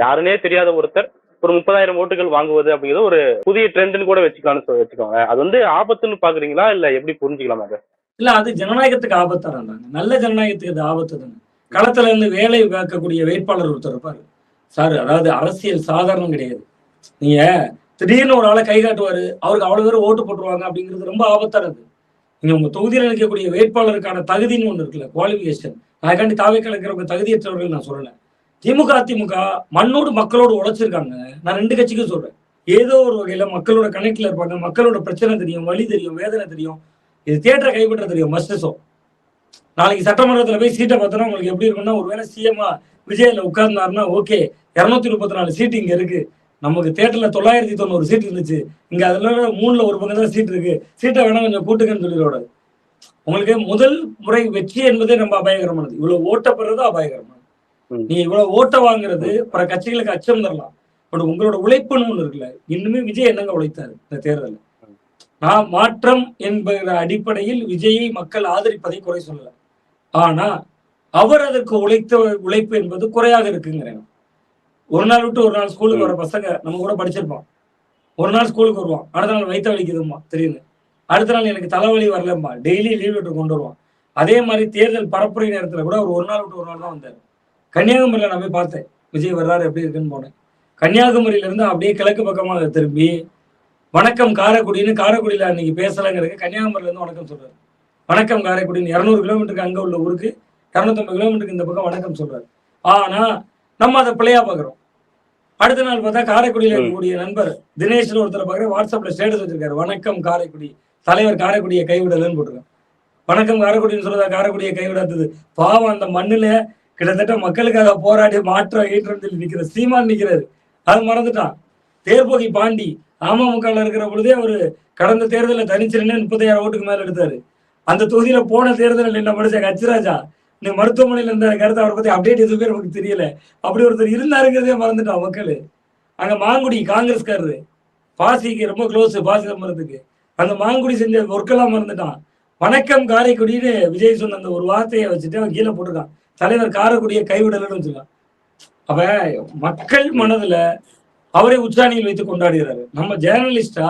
யாருன்னே தெரியாத ஒருத்தர் ஒரு 30,000 ஓட்டுகள் வாங்குவது அப்படிங்கிறது ஒரு புதிய ட்ரெண்ட்னு கூட வச்சுக்கோங்க. அது வந்து ஆபத்துன்னு பாக்குறீங்களா இல்ல எப்படி புரிஞ்சுக்கலாம் அதை? இல்ல, அது ஜனநாயகத்துக்கு ஆபத்தா இருந்தாங்க. நல்ல ஜனநாயகத்துக்கு அது ஆபத்து தானே. களத்துல இருந்து வேலை பார்க்கக்கூடிய வேட்பாளர் ஒருத்தர் இருப்பாரு சார். அதாவது அரசியல் சாதாரணம் கிடையாது. நீங்க திடீர்னு ஒரு ஆளை கை காட்டுவாரு, அவருக்கு அவ்வளவு பேர் ஓட்டு போட்டுருவாங்க அப்படிங்கிறது ரொம்ப ஆபத்தானது. நீங்க உங்க தொகுதியில் நிற்கக்கூடிய வேட்பாளருக்கான தகுதின்னு ஒண்ணு இருக்குல்ல, குவாலிபிகேஷன். அதுக்காண்டி தாவே கலக்கிறவங்க தகுதியற்றவர்கள் நான் சொல்லல. திமுக அதிமுக மண்ணோடு மக்களோடு உழைச்சிருக்காங்க. நான் 2 கட்சிக்கும் சொல்றேன். ஏதோ ஒரு வகையில மக்களோட கனெக்ட்ல இருப்பாங்க, மக்களோட பிரச்சனை தெரியும், வலி தெரியும், வேதனை தெரியும். இது தியேட்டரை கைப்பற்ற தெரியும். Must show. நாளைக்கு சட்டமன்றத்துல போய் சீட்டை பார்த்தோன்னா உங்களுக்கு எப்படி இருக்கும்னா, ஒருவேளை சிஎம்மா விஜயில உட்கார்ந்தாருன்னா ஓகே, 234 சீட்டு இங்க இருக்கு, நமக்கு தியேட்டர்ல 990 சீட் இருந்துச்சு, இங்க அதுல 3ல ஒரு பக்கம் தான் சீட் இருக்கு, சீட்டை வேணா கொஞ்சம் கூட்டுங்கன்னு சொல்லிடக்கூடாது. உங்களுக்கு முதல் முறை வெற்றி என்பதே ரொம்ப அபாயகரமானது. இவ்வளவு ஓட்ட பெறுறது அபாயகரமானது. நீ இவ்வளவு ஓட்ட வாங்குறது பிற கட்சிகளுக்கு அச்சம் தரலாம். பட் உங்களோட உழைப்புன்னு ஒண்ணு இருக்குல்ல. இன்னுமே விஜய் என்னங்க உழைத்தாரு இந்த தேர்தலில்? நான் மாற்றம் என்கிற அடிப்படையில் விஜயை மக்கள் ஆதரிப்பதை குறை சொல்லல. ஆனா அவர் அதற்கு உழைப்பு என்பது குறையாக இருக்குங்கிறேன். ஒரு நாள் விட்டு ஒரு நாள் ஸ்கூலுக்கு வர பசங்க நம்ம கூட படிச்சிருப்போம். ஒரு நாள் ஸ்கூலுக்கு வருவான், அடுத்த நாள் வயிற்று வலிக்குதுமா தெரியுது, அடுத்த நாள் எனக்கு தலைவலி வரலம்பா, டெய்லி லீவ் லெட்டர் கொண்டு வருவான். அதே மாதிரி தேர்தல் பரப்புரை நேரத்துல கூட ஒரு நாள் விட்டு ஒரு நாள் தான் வந்தார். கன்னியாகுமரியில நான் போய் பார்த்தேன், விஜய் வர்றாரு எப்படி இருக்குன்னு போனேன். கன்னியாகுமரியில இருந்து அப்படியே கிழக்கு பக்கமாக திரும்பி வணக்கம் காரைக்குடின்னு, காரைக்குடியில அன்னைக்கு பேசலங்கிறதுக்கு கன்னியாகுமரியில இருந்து வணக்கம் சொல்றாரு. வணக்கம் காரைக்குடின்னு 200 கிலோமீட்டருக்கு அங்க உள்ள ஊருக்கு 250 கிலோமீட்டருக்கு இந்த பக்கம் வணக்கம் சொல்றாரு. ஆனா நம்ம அதை பிள்ளையா பாக்குறோம். அடுத்த நாள் பார்த்தா காரைக்குடியில இருக்கக்கூடிய நண்பர் தினேஷ்னு ஒருத்தர் பாக்குறேன், வாட்ஸ்அப்ல ஸ்டேட்டஸ் வச்சிருக்காரு, வணக்கம் காரைக்குடி, தலைவர் காரைக்குடியை கைவிடலன்னு போட்டிருக்காங்க. வணக்கம் காரைக்குடின்னு சொல்றதா காரைக்குடியை கைவிடாதது? பாவம், அந்த மண்ணுல கிட்டத்தட்ட மக்களுக்காக போராடி மாற்றம் ஈற்றம் சொல்லி நிக்கிற சீமான் நிக்கிறாரு, அது மறந்துட்டான். தேர்போகி பாண்டி அமமுக இருக்கிற பொழுதே அவரு கடந்த தேர்தலில் தனிச்சிருந்தே 30,000 ஓட்டுக்கு மேல எடுத்தாரு. அந்த தொகுதியில போன தேர்தலில் என்ன படிச்ச கச்சிராஜா நீ மருத்துவமனையில இருந்த கருத்தை அவரை பத்தி அப்டேட் எதுவுமே நமக்கு தெரியல. அப்படி ஒருத்தர் இருந்தாருங்கிறதே மறந்துட்டான் மக்கள். அங்க மாங்குடி காங்கிரஸ்காரரு, பாசிக்கு ரொம்ப க்ளோஸ், பாசி சம்பரத்துக்கு, அந்த மாங்குடி செஞ்ச ஒர்க்கெல்லாம் மறந்துட்டான். வணக்கம் காரைக்குடின்னு விஜய் சொன்ன அந்த ஒரு வார்த்தையை வச்சுட்டு அவன் கீழே போட்டிருக்கான், தலைவர் காரைக்குடியை கைவிடலன்னு வச்சிருக்கான். அப்ப மக்கள் மனதுல அவரை உச்சாணியில் வைத்து கொண்டாடுகிறாரு. நம்ம ஜேர்னலிஸ்டா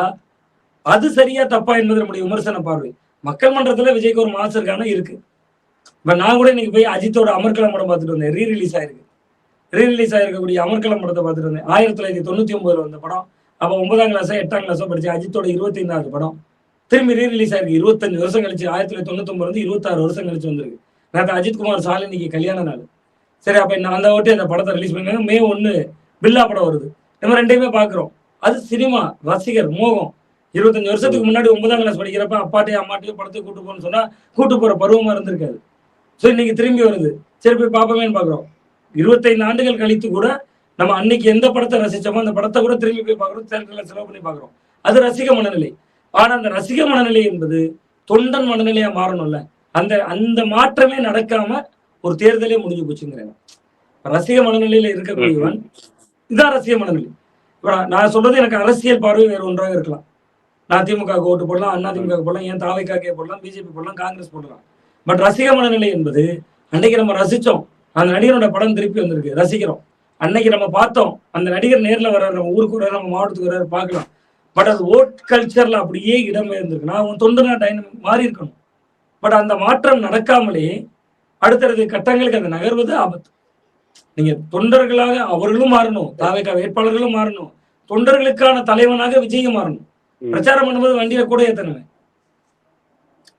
அது சரியா தப்பா என்பது நம்முடைய விமர்சன பார்வை. மக்கள் மன்றத்துல விஜய்க்கு ஒரு மாசம் இருக்கான இருக்கு. இப்ப நான் கூட இன்னைக்கு போய் அஜித்தோட அமர்கலம் படம் பார்த்துட்டு வந்தேன். ரீரிலீஸ் ஆயிருக்கக்கூடிய அமர்கலம் படத்தை பார்த்துட்டு வந்தேன். 1999 வந்த படம். அப்ப 9ஆம் கிளாஸோ 8ஆம் கிளாஸோ படிச்சு அஜித்தோட 25வது படம் திரும்பி ரீரிலீஸ் ஆயிருக்கு. 25 வருஷம் கழிச்சு, 1999 வந்து 26 வருஷம் கழிச்சு வந்திருக்கு. நேற்று அஜித்குமார் சாலினிக்கு கல்யாண நாள். சரி, அப்ப நான் அந்த ஓட்டி அந்த படத்தை ரிலீஸ் பண்ணாங்க. மே 1 பில்லா படம் வருது. நம்ம 2யுமே பாக்குறோம். அது சினிமா ரசிகர் மோகம். 25 வருஷத்துக்கு முன்னாடி 9ஆம் கிளாஸ் படிக்கிறப்ப அப்பாட்டையும் அம்மாட்டையும் படத்துக்கு கூட்டு போகணும்னு சொன்னா கூட்டு போற பருவமா இருந்திருக்காது. ஸோ இன்னைக்கு திரும்பி வருது, சரி போய் பார்ப்போமேன்னு பாக்குறோம். 25 ஆண்டுகள் கழித்து கூட நம்ம அன்னைக்கு எந்த படத்தை ரசிச்சோமோ அந்த படத்தை கூட திரும்பி போய் பார்க்குறோம், தேட்டர்ல செலவு பண்ணி பார்க்குறோம். அது ரசிக மனநிலை. ஆனா அந்த ரசிக மனநிலை என்பது தொண்டன் மனநிலையா மாறணும்ல. அந்த அந்த மாற்றமே நடக்காம ஒரு தேர்தலே முடிஞ்சு போச்சுங்கிறேன். ரசிக மனநிலையில இருக்கக்கூடியவன் இதான் ரசிக மனநிலை. இப்ப நான் சொல்றது எனக்கு அரசியல் பார்வை வேற ஒன்றாக இருக்கலாம். நான் திமுக ஓட்டு போடலாம், அண்ணா திமுக போடலாம், ஏன் தாவைக்காக்கே போடலாம், பிஜேபி போடலாம், காங்கிரஸ் போடலாம். பட் ரசிக மனநிலை என்பது அன்னைக்கு நம்ம ரசிச்சோம், அந்த நடிகரோட படம் திருப்பி வந்திருக்கு, ரசிக்கிறோம். அன்னைக்கு நம்ம பார்த்தோம், அந்த நடிகர் நேர்ல வர்றாரு, நம்ம ஊருக்கு வர்றாரு, நம்ம மாவட்டத்துக்கு வர்றாரு, பார்க்கலாம். பட் அது ஓட் கல்ச்சர்ல அப்படியே இடம் இருந்திருக்குன்னா அவன் தொண்டனா டைனமிக் மாறி இருக்கணும். பட் அந்த மாற்றம் நடக்காமலே அடுத்தடுத்த கட்டங்களுக்கு அது நகர்வது ஆபத்து. நீங்க தொண்டர்களாக அவர்களும் மாறணும், தாவேக்கா வேட்பாளர்களும் மாறணும், தொண்டர்களுக்கான தலைவனாக விஜயும் மாறணும். பிரச்சாரம் பண்ணும்போது வண்டியில கூட ஏத்தனவன்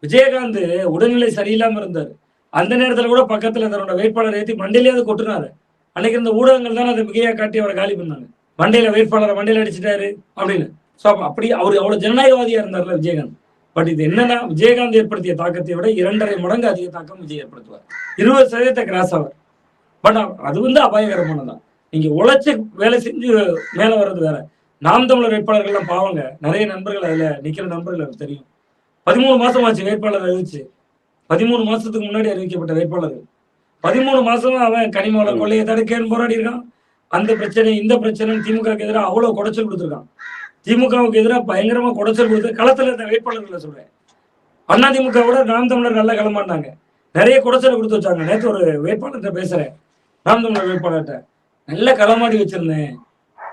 விஜயகாந்த் உடல்நிலை சரியில்லாம இருந்தாரு. அந்த நேரத்துல கூட பக்கத்துல தன்னோட வேட்பாளர் ஏற்றி மண்டையிலேயாவது கொட்டுனாரு. அன்னைக்கு இந்த ஊடகங்கள் தான் அதை மிகையா காட்டி அவரை காலி பண்ணாங்க. மண்டையில வேட்பாளரை மண்டையில அடிச்சுட்டாரு அப்படின்னு. ஸோ அப்படி அவர் அவ்வளவு ஜனநாயகவாதியா இருந்தார்ல விஜயகாந்த். பட் இது என்னன்னா, விஜயகாந்த் ஏற்படுத்திய தாக்கத்தை விட 2.5 மடங்கு அதிக தாக்கம் விஜய் ஏற்படுத்துவார். 20% கிராஸ் ஆவார். பட் அது வந்து அபாயகரமானதான். நீங்க உழைச்சு வேலை செஞ்சு மேல வர்றது வேற. நாம் தமிழர் வேட்பாளர்கள்லாம் பாவங்க, நிறைய நண்பர்கள் அதுல நிக்கிற நண்பர்கள் எனக்கு தெரியும். 13 மாசம் ஆச்சு வேட்பாளர் அறிவிச்சு. 13 மாசத்துக்கு முன்னாடி அறிவிக்கப்பட்ட வேட்பாளர்கள் 13 மாசமா அவன் கனிமவள கொள்ளையை தடுக்கேன்னு போராடி இருக்கான். அந்த பிரச்சனை இந்த பிரச்சனை திமுகவுக்கு எதிராக அவ்வளவு குடைச்சல் கொடுத்துருக்கான். திமுகவுக்கு எதிராக பயங்கரமா குடைச்சல் கொடுத்து களத்துல இருந்த வேட்பாளர்களை சொல்றேன். அண்ணா திமுகவோட நாம் தமிழர் நல்லா களமாட்டாங்க, நிறைய குடைச்சலை கொடுத்து வச்சாங்க. நேற்று ஒரு வேட்பாளர்கிட்ட பேசுறேன், நாம் தமிழர் வேட்பாளர்கிட்ட நல்ல களமாடி வச்சிருந்தேன்.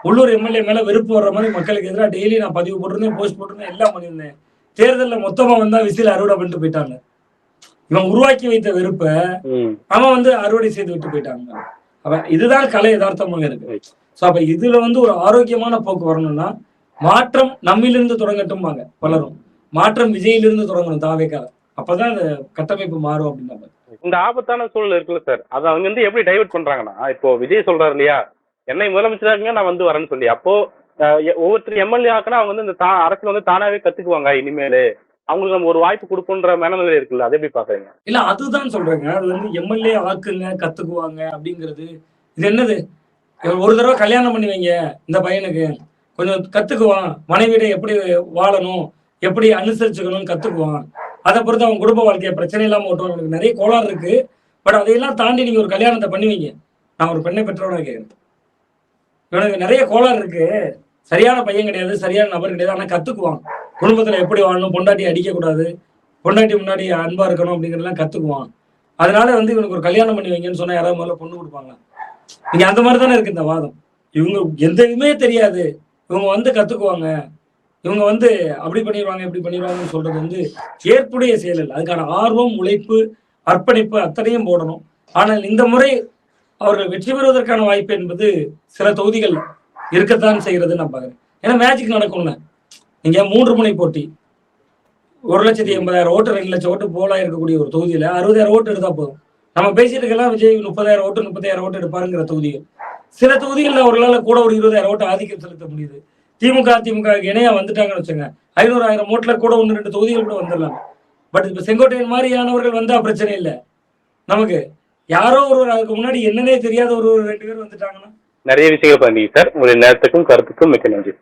உள்ளூர் எம்எல்ஏ மேல வெறுப்பு வர்ற மாதிரி மக்களுக்கு எதிராக டெய்லி நான் பதிவு போட்டிருந்தேன், போஸ்ட் போட்டிருந்தேன், எல்லாம் பண்ணியிருந்தேன். தேர்தலில் மொத்தமா வந்தா விசில் அறுவடை பண்ணிட்டு போயிட்டாங்க. இவன் உருவாக்கி வைத்த வெறுப்பை அவன் வந்து அறுவடை செய்து விட்டு போயிட்டாங்க. அப்ப இதுதான் கலை யதார்த்தமாக இருக்கு. சோ அப்ப இதுல வந்து ஒரு ஆரோக்கியமான போக்கு வரணும்னா மாற்றம் நம்மிலிருந்து தொடங்கட்டும்பாங்க பலரும். மாற்றம் விஜயிலிருந்து தொடங்கணும் தாவேக்காக. அப்பதான் அந்த கட்டமைப்பு மாறும் அப்படின்னாங்க. இந்த ஆபத்தான சூழல் இருக்குல்ல சார், அதை அவங்க வந்து எப்படி டைவர்ட் பண்றாங்கன்னா, இப்போ விஜய் சொல்றாரு இல்லையா, என்னை முதலமைச்சராக நான் வந்து வரேன்னு சொல்லி, அப்போ ஒவ்வொருத்தர் எம்எல்ஏ ஆக்குனா அவங்க வந்து இந்த அரசியல் வந்து தானாவே கத்துக்குவாங்க, இனிமேலு அவங்களுக்கு நம்ம ஒரு வாய்ப்பு கொடுப்போன்ற மனநிலை இருக்குல்ல, அதை எப்படி பாக்குறீங்க? இல்ல அதுதான் சொல்றேங்க. அது வந்து எம்எல்ஏ ஆக்குங்க கத்துக்குவாங்க அப்படிங்கிறது இது என்னது? ஒரு தடவை கல்யாணம் பண்ணி வைங்க, இந்த பையனுக்கு கொஞ்சம் கத்துக்குவான், மனைவியிட எப்படி வாழணும், எப்படி அனுசரிச்சுக்கணும்னு கத்துக்குவான். அதை பொறுத்து அவன் குடும்ப வாழ்க்கையை பிரச்சனை இல்லாம ஓட்டுவான். எனக்கு நிறைய கோளாறு இருக்கு. பட் அதையெல்லாம் தாண்டி நீங்க ஒரு கல்யாணத்தை பண்ணுவீங்க. நான் ஒரு பெண்ணை பெற்றோட கேட்கிறேன், இவனுக்கு நிறைய கோளாறு இருக்கு, சரியான பையன் கிடையாது, சரியான நபர் கிடையாது, ஆனா கத்துக்குவான். குடும்பத்துல எப்படி வாழணும், பொண்டாட்டி அடிக்க கூடாது, பொண்டாட்டி முன்னாடி அன்பா இருக்கணும் அப்படிங்கிறதெல்லாம் கத்துக்குவான். அதனால வந்து இவனுக்கு ஒரு கல்யாணம் பண்ணி வைங்கன்னு சொன்னா யாராவது முதல்ல பொண்ணு கொடுப்பாங்க? நீங்க அந்த மாதிரி தானே இருக்கு இந்த வாதம். இவங்க எந்த இதுவுமே தெரியாது, இவங்க வந்து கத்துக்குவாங்க, இவங்க வந்து அப்படி பண்ணிடுவாங்க இப்படி பண்ணிடுவாங்கன்னு சொல்றது வந்து ஏற்புடைய செயல் இல்லை. அதுக்கான ஆர்வம், உழைப்பு, அர்ப்பணிப்பு அத்தனையும் போடணும். ஆனால் இந்த முறை அவர்கள் வெற்றி பெறுவதற்கான வாய்ப்பு என்பது சில தொகுதிகள் இருக்கத்தான் செய்கிறது நான் பாக்குறேன். ஏன்னா மேஜிக் நடக்கும்ல. நீங்க 3 முனை போட்டி, 1,80,000 ஓட்டு 2 லட்சம் ஓட்டு போலா இருக்கக்கூடிய ஒரு தொகுதியில 60,000 ஓட்டு எடுத்தா போதும். நம்ம பேசிட்டு இருக்கலாம் விஜய் 30,000 ஓட்டு 35,000 ஓட்டு எடுப்பாருங்கிற தொகுதிகள். சில தொகுதிகளில் அவர்களால் கூட ஒரு 20,000 ஓட்டு ஆதிக்கம் செலுத்த முடியுது. திமுக இணையா வந்துட்டாங்கன்னு வச்சுங்க, 500,000 ஓட்டுல கூட 1-2 தொகுதிகள் கூட வந்துடலாம். பட் இப்ப செங்கோட்டையன் மாதிரியானவர்கள் வந்தா பிரச்சனை இல்லை நமக்கு. யாரோ ஒருவர் அதுக்கு முன்னாடி என்னன்னே தெரியாத ஒரு 2 பேர் வந்துட்டாங்கன்னா. நிறைய விஷயங்கள் பண்ணீங்க சார். உங்களுடைய நேரத்துக்கும் கருத்துக்கும் மிக்க நன்றி.